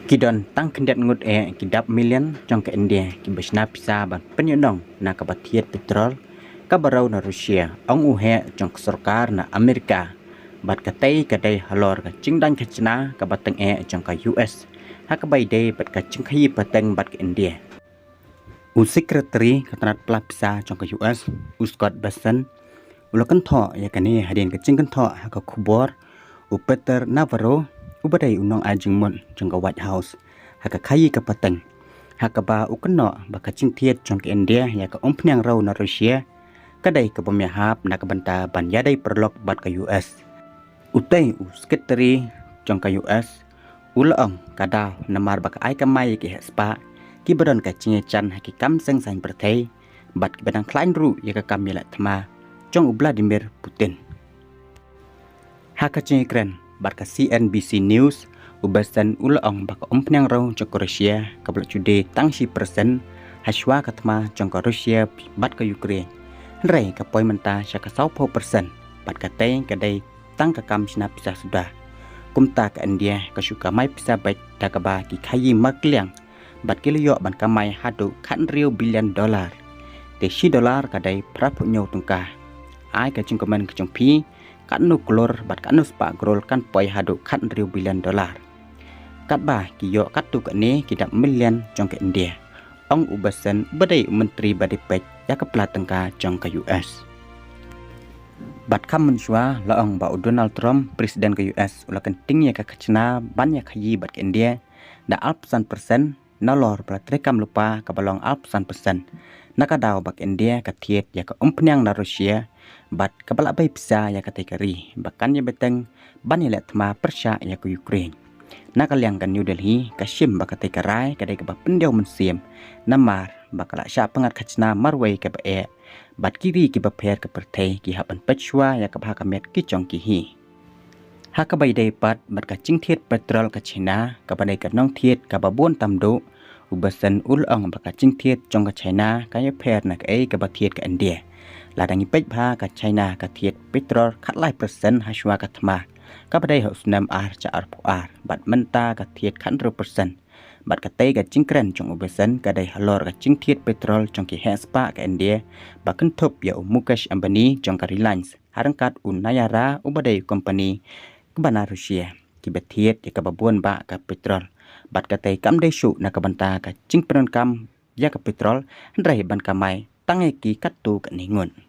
Kidon tang kendat ngut kidap million jong ke India ki besna pisa ban penyodong na kabatiet petrol kabarau na Rusia ong uhe jong sarkar na Amerika bat katai kadai halor ka cingdan kachna kabateng jong ka US hakabai dei bat ka cingkai pateng bat ke India sekretari katrat pelapisa jong ka US Scott Bessent ulakan tho ya kani hadin ka cingkan tho haka kubor Peter Navarro ubadai unong ajingmon jong ka White House haka kayi ka pateng haka ba ukeno baka cingtiet jong ka India ya ka umpnyang raw na Rusia kadai ka pemihap na kabanta ban yadai perlok bat ka US utai sekretari jong ka US ulaong kadaw namar baka ai kamai ki hespa ki badan ka cingechan haki kam seng sain pertai bat ki badang klein ru ya ka kamila thma jong Vladimir Putin haka cingkren barka CNBC News ubasan ulaong baka umpnyang raw jong Rusia kabla jude tangsi persen haswa katma jong Rusia bat ka Ukraine rai ka poi menta syaka 60% bat ka teng kadai tang ka kam sina pisah sudah kumta ka India ka syuka mai pisah baik dakaba ki khayi makliang bat kilyo ban kamai hadu khan riu billion dollar te $10 kadai prapu nyau tungka ai ka cingkoman ka jongpi kan nuklor bat kan nuspa grol kan poi hadu kan riu billion dollar kat ba kiyo kat tu ne kidap million jong ke India ong ubasan badai menteri badipek ya ke pelatengka jong ke US bat kam menjua laong ba Donald Trump presiden ke US ulakan tingnya ka kacna banyak hayi bat ke India da alpsan persen nalor pratrekam lupa ka balong alpsan persen nakadaw bak India ka tiet ya ka umpnyang na Rusia bat kabala bay pisa ya kategori bahkan ya beteng ban ya letma persya ya ke Ukraine nakaliang kan New Delhi kasim bak kategorai kadai ka pendiau mensim namar bakala sya pengat kachna marway ka bae bat kiri ki baper ka pertai ki hapan pechwa ya ka bhakamet ki jong ki hi hakabay day pat bat ka cingtiet petrol ka China ka badai ka nong tiet ka babon tamdo ubasan ulong baka cingtiet jong ka China kaya per na ka batiet ka India ladang ipek bha ka China ka tiet petrol khatlai persen haswa ka thma ka badai hos nam ar cha ar pu ar bat menta ka tiet khan 100% bat ka tei ka cingkren jong ubasan ka dai halor ka cingtiet petrol jong ki hespa ka India bakan thop ya Mukesh Ambani jong ka Reliance harangkat Nayara ubadai company kebana Rusia ki batiet ya ka babon ba ka petrol bat ka tei kam dei su na ka banta ka cingpren kam ya ka petrol ndrai ban kamai tangai ki katu ka ningun